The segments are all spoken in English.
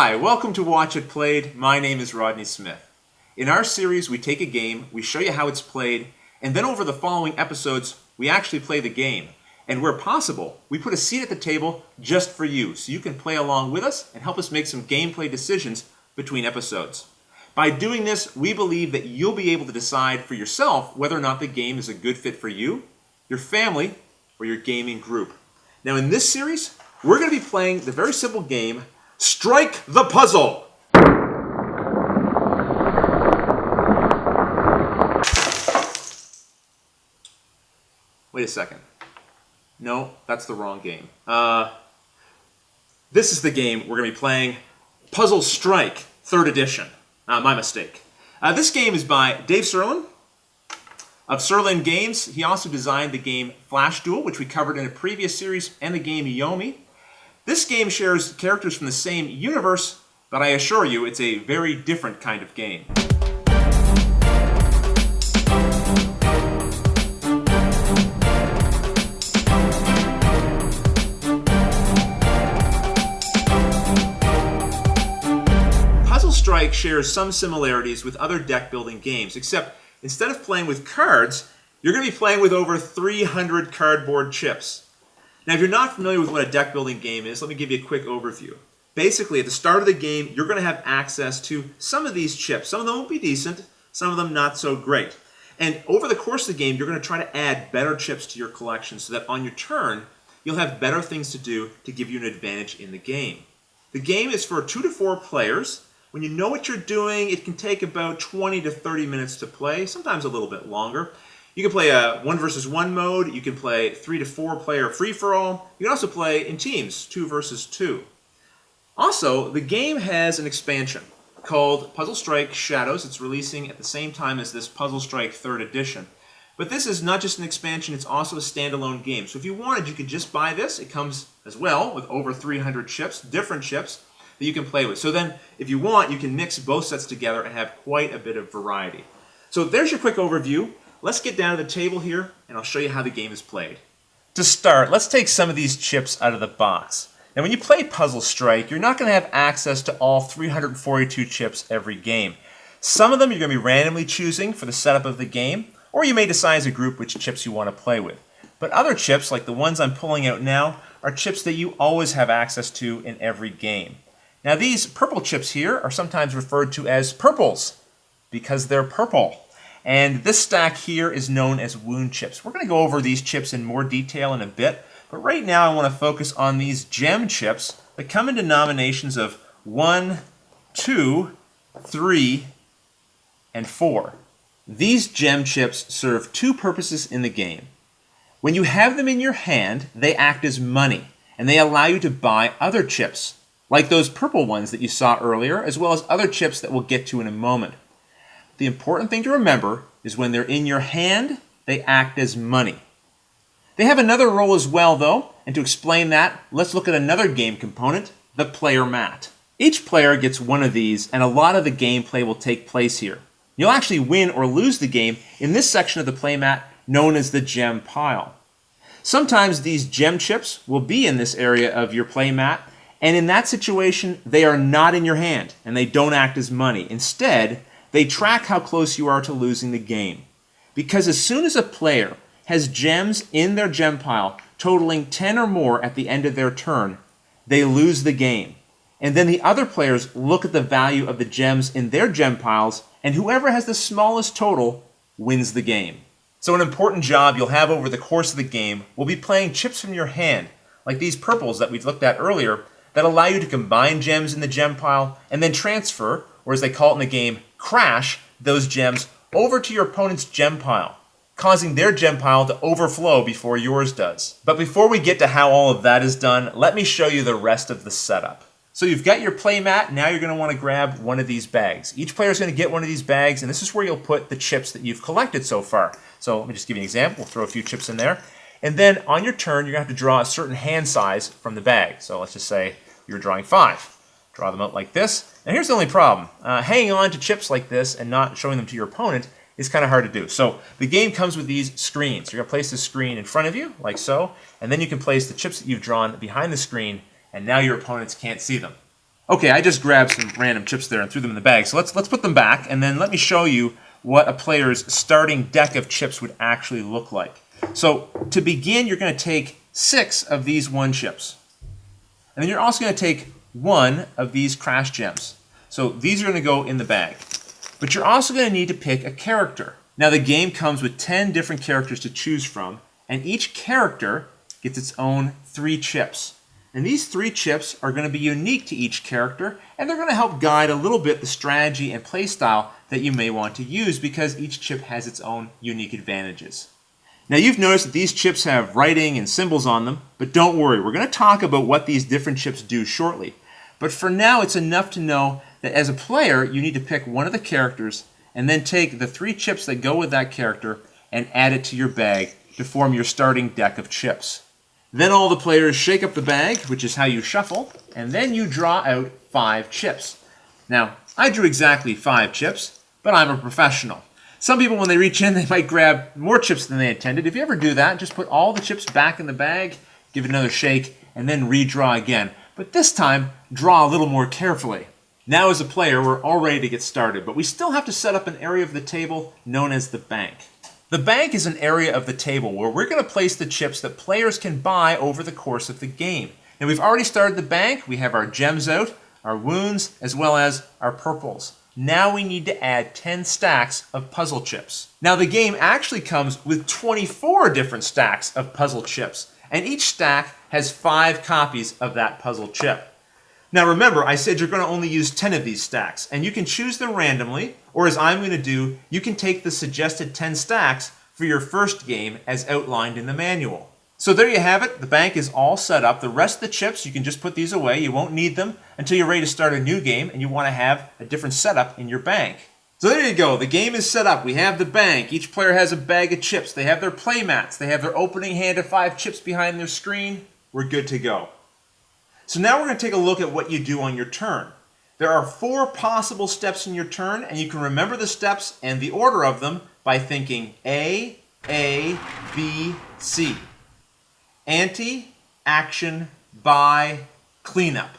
Hi, welcome to Watch It Played. My name is Rodney Smith. In our series, we take a game, we show you how it's played, and then over the following episodes, we actually play the game. And where possible, we put a seat at the table just for you, so you can play along with us and help us make some gameplay decisions between episodes. By doing this, we believe that you'll be able to decide for yourself whether or not the game is a good fit for you, your family, or your gaming group. Now in this series, we're going to be playing the very simple game, Strike the Puzzle! Wait a second. No, that's the wrong game. This is the game we're going to be playing, Puzzle Strike, 3rd edition. My mistake. This game is by Dave Sirlin of Sirlin Games. He also designed the game Flash Duel, which we covered in a previous series, and the game Yomi. This game shares characters from the same universe, but I assure you it's a very different kind of game. Puzzle Strike shares some similarities with other deck-building games, except instead of playing with cards, you're going to be playing with over 300 cardboard chips. Now, if you're not familiar with what a deck-building game is, let me give you a quick overview. Basically, at the start of the game, you're going to have access to some of these chips. Some of them will be decent, some of them not so great. And over the course of the game, you're going to try to add better chips to your collection so that on your turn, you'll have better things to do to give you an advantage in the game. The game is for 2 to 4 players. When you know what you're doing, it can take about 20 to 30 minutes to play, sometimes a little bit longer. You can play a 1 versus 1 mode, you can play 3 to 4 player free-for-all, you can also play in teams, 2 versus 2. Also, the game has an expansion called Puzzle Strike Shadows. It's releasing at the same time as this Puzzle Strike 3rd edition. But this is not just an expansion, it's also a standalone game. So if you wanted, you could just buy this. It comes as well with over 300 chips, different chips, that you can play with. So then, if you want, you can mix both sets together and have quite a bit of variety. So there's your quick overview. Let's get down to the table here, and I'll show you how the game is played. To start, let's take some of these chips out of the box. Now, when you play Puzzle Strike, you're not going to have access to all 342 chips every game. Some of them you're going to be randomly choosing for the setup of the game, or you may decide as a group which chips you want to play with. But other chips, like the ones I'm pulling out now, are chips that you always have access to in every game. Now, these purple chips here are sometimes referred to as purples because they're purple. And this stack here is known as wound chips. We're going to go over these chips in more detail in a bit, but right now I want to focus on these gem chips that come in denominations of 1, 2, 3, and 4. These gem chips serve 2 purposes in the game. When you have them in your hand, they act as money, and they allow you to buy other chips, like those purple ones that you saw earlier, as well as other chips that we'll get to in a moment. The important thing to remember is when they're in your hand, they act as money. They have another role as well, though, and to explain that, let's look at another game component, the player mat. Each player gets one of these, and a lot of the gameplay will take place here. You'll actually win or lose the game in this section of the play mat known as the gem pile. Sometimes these gem chips will be in this area of your play mat, and in that situation, they are not in your hand, and they don't act as money. Instead, they track how close you are to losing the game. Because as soon as a player has gems in their gem pile totaling 10 or more at the end of their turn, they lose the game. And then the other players look at the value of the gems in their gem piles, and whoever has the smallest total wins the game. So an important job you'll have over the course of the game will be playing chips from your hand, like these purples that we've looked at earlier, that allow you to combine gems in the gem pile and then transfer, or as they call it in the game, crash those gems over to your opponent's gem pile, causing their gem pile to overflow before yours does. But before we get to how all of that is done, let me show you the rest of the setup. So you've got your play mat, now you're going to want to grab one of these bags. Each player is going to get one of these bags, and this is where you'll put the chips that you've collected so far. So let me just give you an example. We'll throw a few chips in there. And then on your turn, you're going to have to draw a certain hand size from the bag. So let's just say you're drawing 5. Draw them out like this. And here's the only problem. Hanging on to chips like this and not showing them to your opponent is kind of hard to do. So the game comes with these screens. You're going to place the screen in front of you, like so, and then you can place the chips that you've drawn behind the screen, and now your opponents can't see them. Okay, I just grabbed some random chips there and threw them in the bag. So let's put them back, and then let me show you what a player's starting deck of chips would actually look like. So to begin, you're going to take 6 of these 1 chips. And then you're also going to take 1 of these crash gems. So these are going to go in the bag. But you're also going to need to pick a character. Now the game comes with 10 different characters to choose from, and each character gets its own 3 chips. And these 3 chips are going to be unique to each character, and they're going to help guide a little bit the strategy and play style that you may want to use because each chip has its own unique advantages. Now you've noticed that these chips have writing and symbols on them, but don't worry, we're going to talk about what these different chips do shortly. But for now, it's enough to know that as a player, you need to pick one of the characters and then take the 3 chips that go with that character and add it to your bag to form your starting deck of chips. Then all the players shake up the bag, which is how you shuffle, and then you draw out 5 chips. Now, I drew exactly 5 chips, but I'm a professional. Some people, when they reach in, they might grab more chips than they intended. If you ever do that, just put all the chips back in the bag, give it another shake, and then redraw again. But this time, draw a little more carefully. Now as a player, we're all ready to get started, but we still have to set up an area of the table known as the bank. The bank is an area of the table where we're going to place the chips that players can buy over the course of the game. Now we've already started the bank. We have our gems out, our wounds, as well as our purples. Now we need to add 10 stacks of puzzle chips. Now the game actually comes with 24 different stacks of puzzle chips, and each stack has 5 copies of that puzzle chip. Now remember, I said you're going to only use 10 of these stacks, and you can choose them randomly, or as I'm going to do, you can take the suggested 10 stacks for your first game as outlined in the manual. So there you have it, the bank is all set up. The rest of the chips, you can just put these away. You won't need them until you're ready to start a new game and you want to have a different setup in your bank. So there you go, the game is set up. We have the bank. Each player has a bag of chips. They have their play mats. They have their opening hand of 5 chips behind their screen. We're good to go. So now we're going to take a look at what you do on your turn. There are 4 possible steps in your turn, and you can remember the steps and the order of them by thinking A, B, C. Ante, action, buy, cleanup.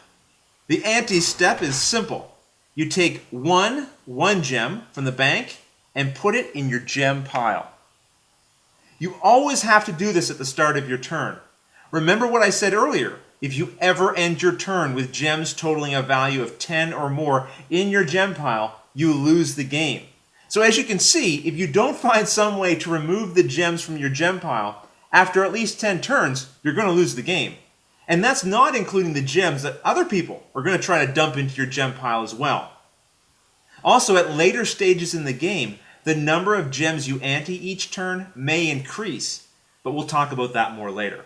The ante step is simple. You take one gem from the bank and put it in your gem pile. You always have to do this at the start of your turn. Remember what I said earlier. If you ever end your turn with gems totaling a value of 10 or more in your gem pile, you lose the game. So as you can see, if you don't find some way to remove the gems from your gem pile, after at least 10 turns, you're going to lose the game. And that's not including the gems that other people are going to try to dump into your gem pile as well. Also, at later stages in the game, the number of gems you ante each turn may increase, but we'll talk about that more later.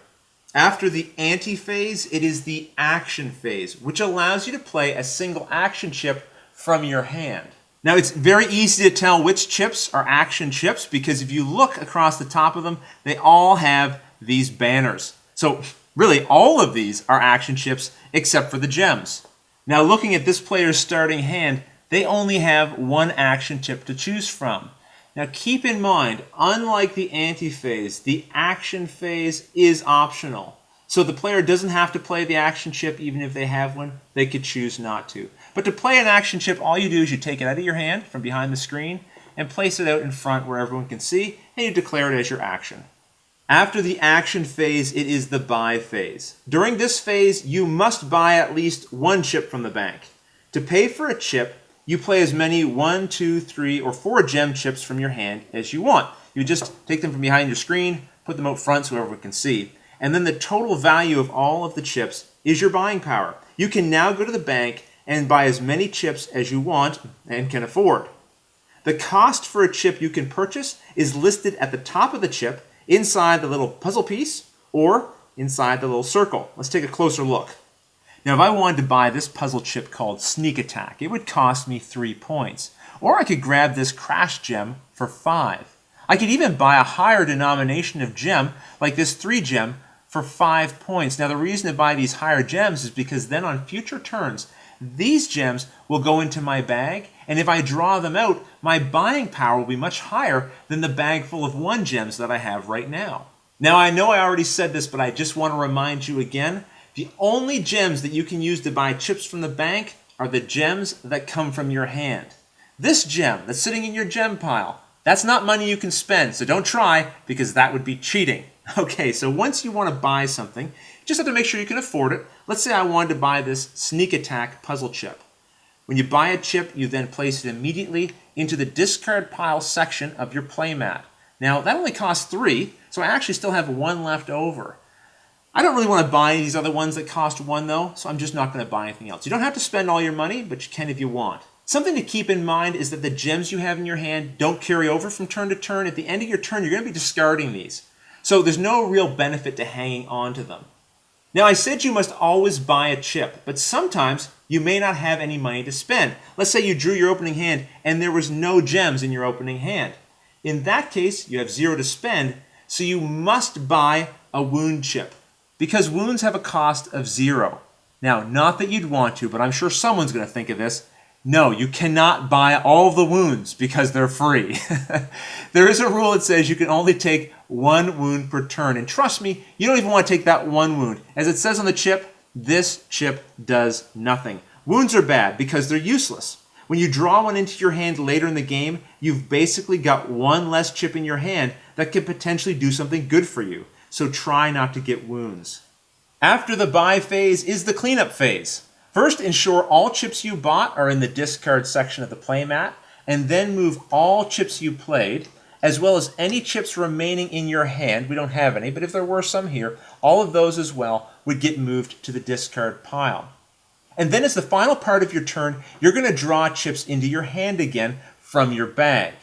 After the ante phase, it is the action phase, which allows you to play a single action chip from your hand. Now, it's very easy to tell which chips are action chips because if you look across the top of them, they all have these banners. So really, all of these are action chips except for the gems. Now, looking at this player's starting hand, they only have 1 action chip to choose from. Now keep in mind, unlike the ante phase, the action phase is optional. So the player doesn't have to play the action chip even if they have one. They could choose not to. But to play an action chip, all you do is you take it out of your hand from behind the screen and place it out in front where everyone can see, and you declare it as your action. After the action phase, it is the buy phase. During this phase, you must buy at least 1 chip from the bank. To pay for a chip, you play as many 1, 2, 3, or 4 gem chips from your hand as you want. You just take them from behind your screen, put them out front so everyone can see. And then the total value of all of the chips is your buying power. You can now go to the bank and buy as many chips as you want and can afford. The cost for a chip you can purchase is listed at the top of the chip, inside the little puzzle piece, or inside the little circle. Let's take a closer look. Now, if I wanted to buy this puzzle chip called Sneak Attack, it would cost me 3 points. Or I could grab this Crash Gem for 5. I could even buy a higher denomination of gem, like this 3 gem, for 5 points. Now, the reason to buy these higher gems is because then on future turns, these gems will go into my bag, and if I draw them out, my buying power will be much higher than the bag full of 1 gems that I have right now. Now, I know I already said this, but I just want to remind you again. If The only gems that you can use to buy chips from the bank are the gems that come from your hand. This gem that's sitting in your gem pile, that's not money you can spend, so don't try, because that would be cheating. Okay, so once you want to buy something, you just have to make sure you can afford it. Let's say I wanted to buy this Sneak Attack puzzle chip. When you buy a chip, you then place it immediately into the discard pile section of your playmat. Now, that only costs 3, so I actually still have 1 left over. I don't really want to buy these other ones that cost 1 though, so I'm just not going to buy anything else. You don't have to spend all your money, but you can if you want. Something to keep in mind is that the gems you have in your hand don't carry over from turn to turn. At the end of your turn, you're going to be discarding these. So there's no real benefit to hanging on to them. Now, I said you must always buy a chip, but sometimes you may not have any money to spend. Let's say you drew your opening hand and there was no gems in your opening hand. In that case, you have 0 to spend, so you must buy a wound chip, because wounds have a cost of 0. Now, not that you'd want to, but I'm sure someone's going to think of this. No, you cannot buy all of the wounds because they're free. There is a rule that says you can only take 1 wound per turn. And trust me, you don't even want to take that 1 wound. As it says on the chip, this chip does nothing. Wounds are bad because they're useless. When you draw one into your hand later in the game, you've basically got 1 less chip in your hand that could potentially do something good for you. So try not to get wounds. After the buy phase is the cleanup phase. First, ensure all chips you bought are in the discard section of the playmat, and then move all chips you played, as well as any chips remaining in your hand. We don't have any, but if there were some here, all of those as well would get moved to the discard pile. And then as the final part of your turn, you're going to draw chips into your hand again from your bag.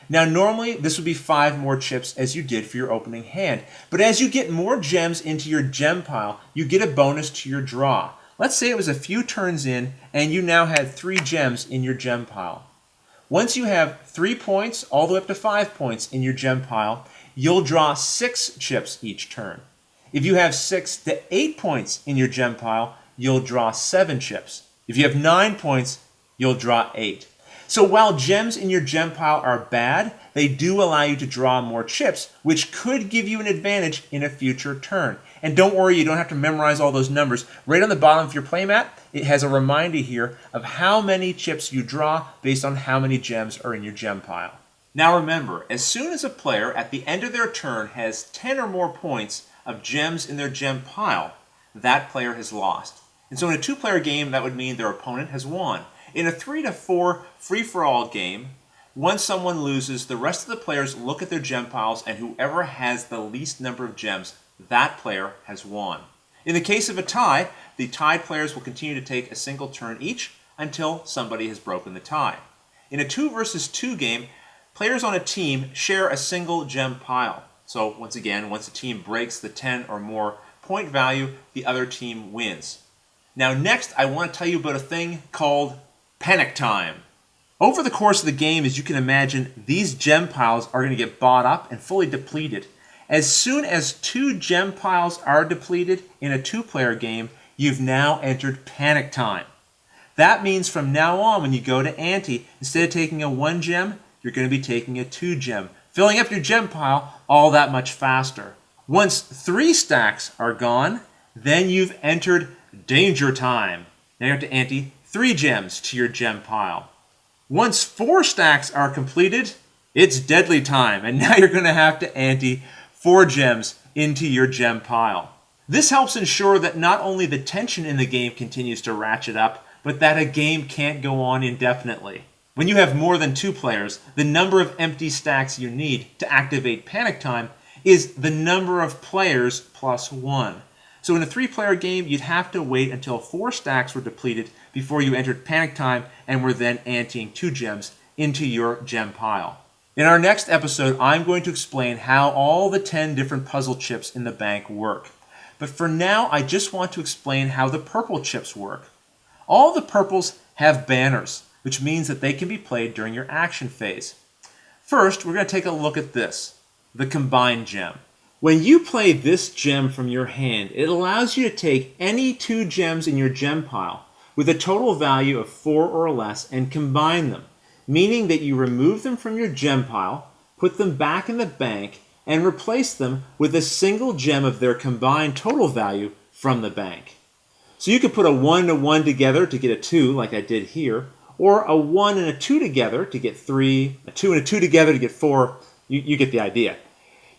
Now, normally this would be 5 more chips as you did for your opening hand, but as you get more gems into your gem pile, you get a bonus to your draw. Let's say it was a few turns in and you now had 3 gems in your gem pile. Once you have 3 points all the way up to 5 points in your gem pile, you'll draw 6 chips each turn. If you have 6 to 8 points in your gem pile, you'll draw 7 chips. If you have 9 points, you'll draw 8. So while gems in your gem pile are bad, they do allow you to draw more chips, which could give you an advantage in a future turn. And don't worry, you don't have to memorize all those numbers. Right on the bottom of your playmat, it has a reminder here of how many chips you draw based on how many gems are in your gem pile. Now remember, as soon as a player at the end of their turn has 10 or more points of gems in their gem pile, that player has lost. And so in a 2-player game, that would mean their opponent has won. In a 3 to 4 free-for-all game, once someone loses, the rest of the players look at their gem piles, and whoever has the least number of gems, that player has won. In the case of a tie, the tied players will continue to take a single turn each until somebody has broken the tie. In a 2 versus 2 game, players on a team share a single gem pile. So once again, once a team breaks the 10 or more point value, the other team wins. Now next, I want to tell you about a thing called Panic Time. Over the course of the game, as you can imagine, these gem piles are going to get bought up and fully depleted. As soon as 2 gem piles are depleted in a 2-player game, you've now entered Panic Time. That means from now on, when you go to ante, instead of taking a 1 gem, you're going to be taking a 2 gem, filling up your gem pile all that much faster. Once 3 stacks are gone, then you've entered Danger Time. Now you have to ante 3 gems to your gem pile. Once 4 stacks are completed, it's Deadly Time, and now you're going to have to ante 4 gems into your gem pile. This helps ensure that not only the tension in the game continues to ratchet up, but that a game can't go on indefinitely. When you have more than 2 players, the number of empty stacks you need to activate Panic Time is the number of players plus 1. So in a 3-player game, you'd have to wait until 4 stacks were depleted before you entered Panic Time and were then anteing 2 gems into your gem pile. In our next episode, I'm going to explain how all the 10 different puzzle chips in the bank work. But for now, I just want to explain how the purple chips work. All the purples have banners, which means that they can be played during your action phase. First, we're going to take a look at this, the Combine gem. When you play this gem from your hand, it allows you to take any 2 gems in your gem pile with a total value of 4 or less and combine them, meaning that you remove them from your gem pile, put them back in the bank, and replace them with a single gem of their combined total value from the bank. So you could put a 1 and a 1 together to get a 2, like I did here, or a 1 and a 2 together to get 3, a 2 and a 2 together to get 4. You get the idea.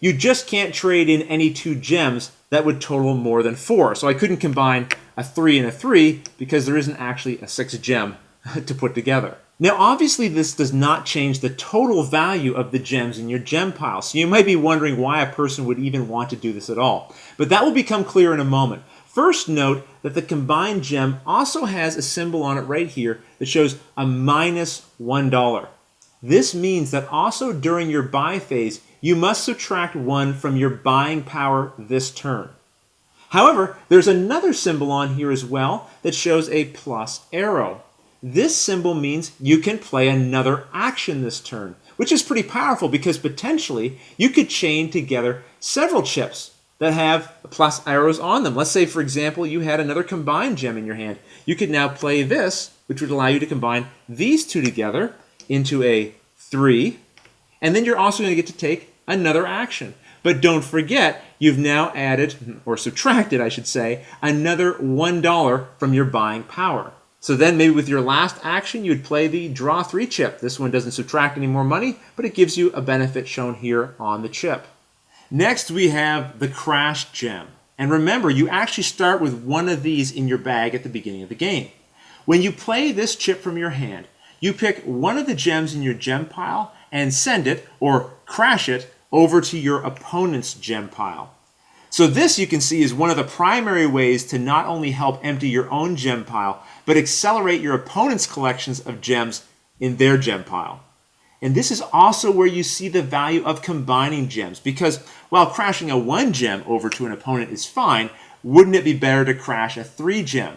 You just can't trade in any 2 gems that would total more than 4. So I couldn't combine a 3 and a 3 because there isn't actually a 6 gem to put together. Now obviously this does not change the total value of the gems in your gem pile. So you might be wondering why a person would even want to do this at all. But that will become clear in a moment. First note that the combined gem also has a symbol on it right here that shows a minus $1. This means that also during your buy phase, you must subtract 1 from your buying power this turn. However, there's another symbol on here as well that shows a plus arrow. This symbol means you can play another action this turn, which is pretty powerful because potentially you could chain together several chips that have plus arrows on them. Let's say, for example, you had another combined gem in your hand. You could now play this, which would allow you to combine these 2 together into a 3, and then you're also going to get to take another action. But don't forget, you've now added, or subtracted, I should say, another $1 from your buying power. So then maybe with your last action, you'd play the draw 3 chip. This one doesn't subtract any more money, but it gives you a benefit shown here on the chip. Next, we have the crash gem. And remember, you actually start with one of these in your bag at the beginning of the game. When you play this chip from your hand, you pick one of the gems in your gem pile and send it, or crash it, over to your opponent's gem pile. So this, you can see, is one of the primary ways to not only help empty your own gem pile, but accelerate your opponent's collections of gems in their gem pile. And this is also where you see the value of combining gems, because while crashing a 1 gem over to an opponent is fine, wouldn't it be better to crash a 3 gem?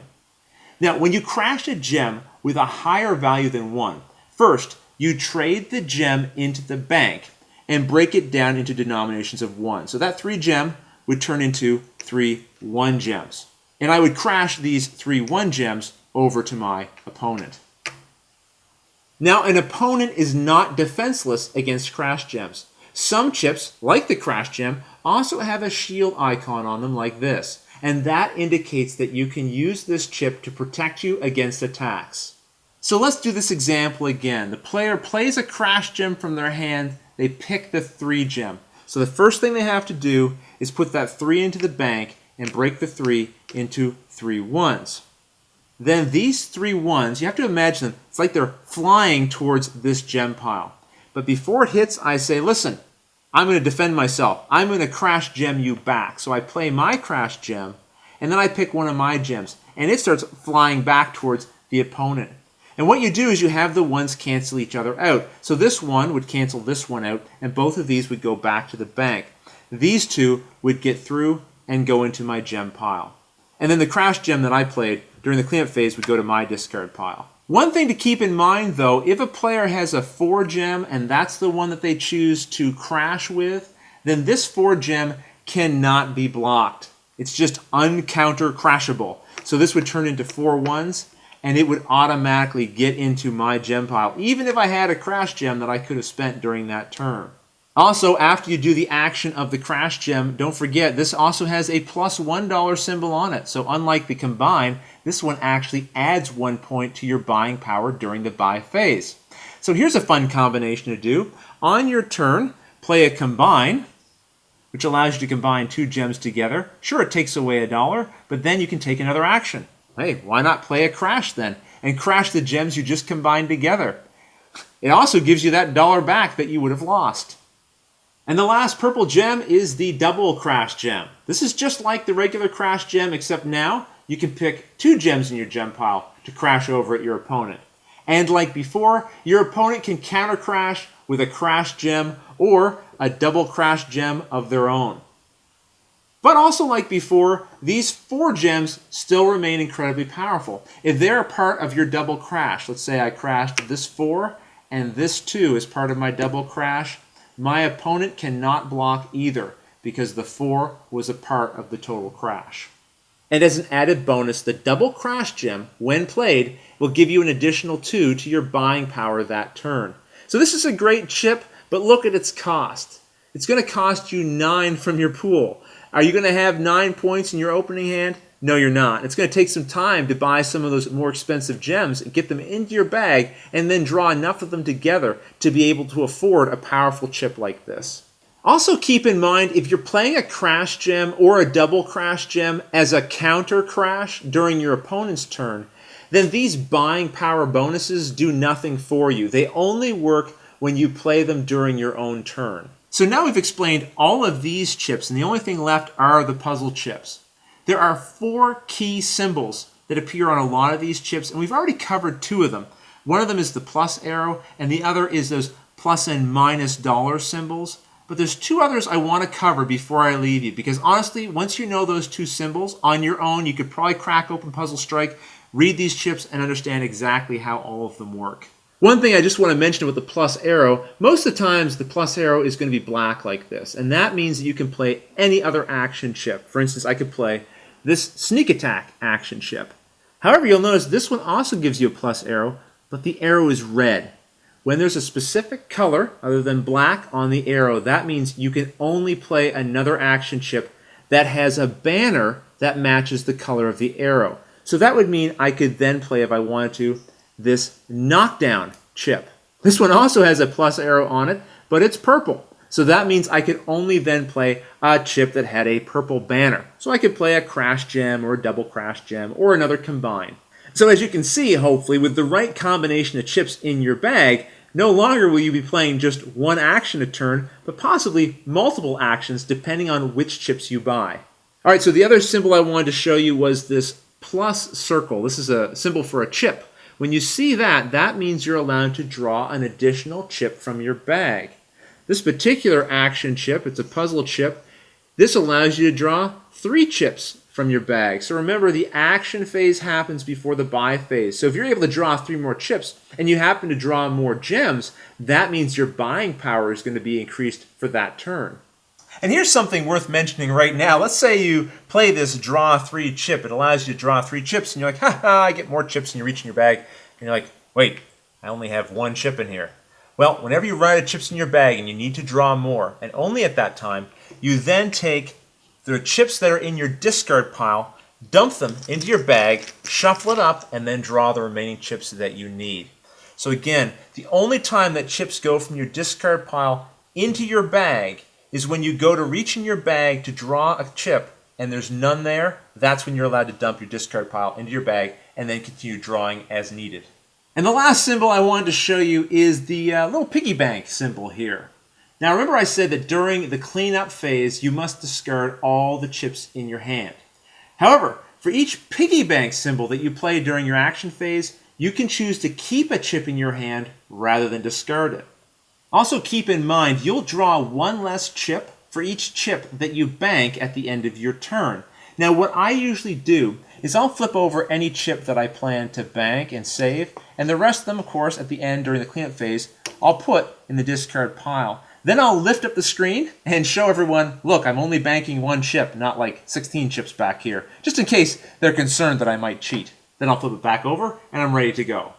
Now, when you crash a gem with a higher value than 1, first, you trade the gem into the bank and break it down into denominations of 1. So that 3 gem would turn into 3 1 gems. And I would crash these 3 1 gems over to my opponent. Now, an opponent is not defenseless against crash gems. Some chips, like the crash gem, also have a shield icon on them like this. And that indicates that you can use this chip to protect you against attacks. So let's do this example again. The player plays a crash gem from their hand. They pick the 3 gem. So the first thing they have to do is put that 3 into the bank and break the 3 into 3 1s. Then these 3 1s, you have to imagine them, it's like they're flying towards this gem pile. But before it hits, I say, listen, I'm going to defend myself. I'm going to crash gem you back. So I play my crash gem, and then I pick one of my gems, and it starts flying back towards the opponent. And what you do is you have the 1s cancel each other out. So this one would cancel this one out, and both of these would go back to the bank. These 2 would get through and go into my gem pile. And then the crash gem that I played during the cleanup phase would go to my discard pile. One thing to keep in mind though, if a player has a 4 gem and that's the one that they choose to crash with, then this 4 gem cannot be blocked. It's just uncounter crashable. So this would turn into 4 1s, and it would automatically get into my gem pile, even if I had a crash gem that I could have spent during that turn. Also, after you do the action of the crash gem, don't forget, this also has a plus $1 symbol on it. So unlike the combine, this one actually adds 1 point to your buying power during the buy phase. So here's a fun combination to do. On your turn, play a combine, which allows you to combine 2 gems together. Sure, it takes away $1, but then you can take another action. Hey, why not play a crash then and crash the gems you just combined together? It also gives you that $1 back that you would have lost. And the last purple gem is the double crash gem. This is just like the regular crash gem, except now you can pick 2 gems in your gem pile to crash over at your opponent. And like before, your opponent can counter crash with a crash gem or a double crash gem of their own. But also like before, these 4 gems still remain incredibly powerful. If they're a part of your double crash, let's say I crashed this 4 and this 2 as part of my double crash, my opponent cannot block either because the 4 was a part of the total crash. And as an added bonus, the double crash gem, when played, will give you an additional 2 to your buying power that turn. So this is a great chip, but look at its cost. It's going to cost you 9 from your pool. Are you going to have 9 points in your opening hand? No, you're not. It's going to take some time to buy some of those more expensive gems and get them into your bag and then draw enough of them together to be able to afford a powerful chip like this. Also keep in mind, if you're playing a crash gem or a double crash gem as a counter crash during your opponent's turn, then these buying power bonuses do nothing for you. They only work when you play them during your own turn. So now we've explained all of these chips, and the only thing left are the puzzle chips. There are 4 key symbols that appear on a lot of these chips, and we've already covered 2 of them. One of them is the plus arrow, and the other is those plus and minus dollar symbols. But there's 2 others I want to cover before I leave you, because honestly, once you know those 2 symbols on your own, you could probably crack open Puzzle Strike, read these chips, and understand exactly how all of them work. One thing I just want to mention with the plus arrow, most of the times the plus arrow is going to be black like this, and that means that you can play any other action chip. For instance, I could play this sneak attack action chip. However, you'll notice this one also gives you a plus arrow, but the arrow is red. When there's a specific color other than black on the arrow, that means you can only play another action chip that has a banner that matches the color of the arrow. So that would mean I could then play, if I wanted to, this knockdown chip. This one also has a plus arrow on it, but it's purple. So that means I could only then play a chip that had a purple banner. So I could play a crash gem or a double crash gem or another combine. So as you can see, hopefully, with the right combination of chips in your bag, no longer will you be playing just one action a turn, but possibly multiple actions depending on which chips you buy. All right, so the other symbol I wanted to show you was this plus circle. This is a symbol for a chip. When you see that, that means you're allowed to draw an additional chip from your bag. This particular action chip, it's a puzzle chip, this allows you to draw 3 chips from your bag. So remember, the action phase happens before the buy phase. So if you're able to draw 3 more chips and you happen to draw more gems, that means your buying power is going to be increased for that turn. And here's something worth mentioning right now. Let's say you play this draw 3 chip. It allows you to draw 3 chips, and you're like, ha, I get more chips, and you reach in your bag, and you're like, wait, I only have 1 chip in here. Well, whenever you run out of chips in your bag and you need to draw more, and only at that time, you then take the chips that are in your discard pile, dump them into your bag, shuffle it up, and then draw the remaining chips that you need. So again, the only time that chips go from your discard pile into your bag is when you go to reach in your bag to draw a chip and there's none there. That's when you're allowed to dump your discard pile into your bag and then continue drawing as needed. And the last symbol I wanted to show you is the little piggy bank symbol here. Now remember I said that during the cleanup phase you must discard all the chips in your hand. However, for each piggy bank symbol that you play during your action phase, you can choose to keep a chip in your hand rather than discard it. Also keep in mind, you'll draw 1 less chip for each chip that you bank at the end of your turn. Now what I usually do is I'll flip over any chip that I plan to bank and save, and the rest of them, of course, at the end during the cleanup phase, I'll put in the discard pile. Then I'll lift up the screen and show everyone, look, I'm only banking 1 chip, not like 16 chips back here, just in case they're concerned that I might cheat. Then I'll flip it back over, and I'm ready to go.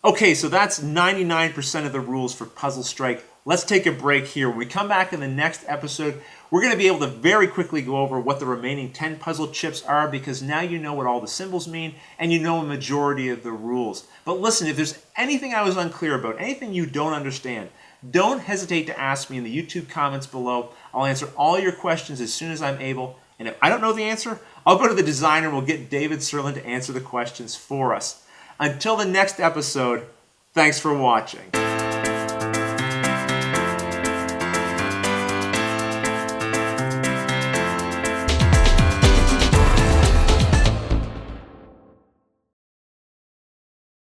Okay, so that's 99% of the rules for Puzzle Strike. Let's take a break here. When we come back in the next episode, we're going to be able to very quickly go over what the remaining 10 puzzle chips are, because now you know what all the symbols mean and you know a majority of the rules. But listen, if there's anything I was unclear about, anything you don't understand, don't hesitate to ask me in the YouTube comments below. I'll answer all your questions as soon as I'm able. And if I don't know the answer, I'll go to the designer and we'll get David Sirlin to answer the questions for us. Until the next episode, thanks for watching.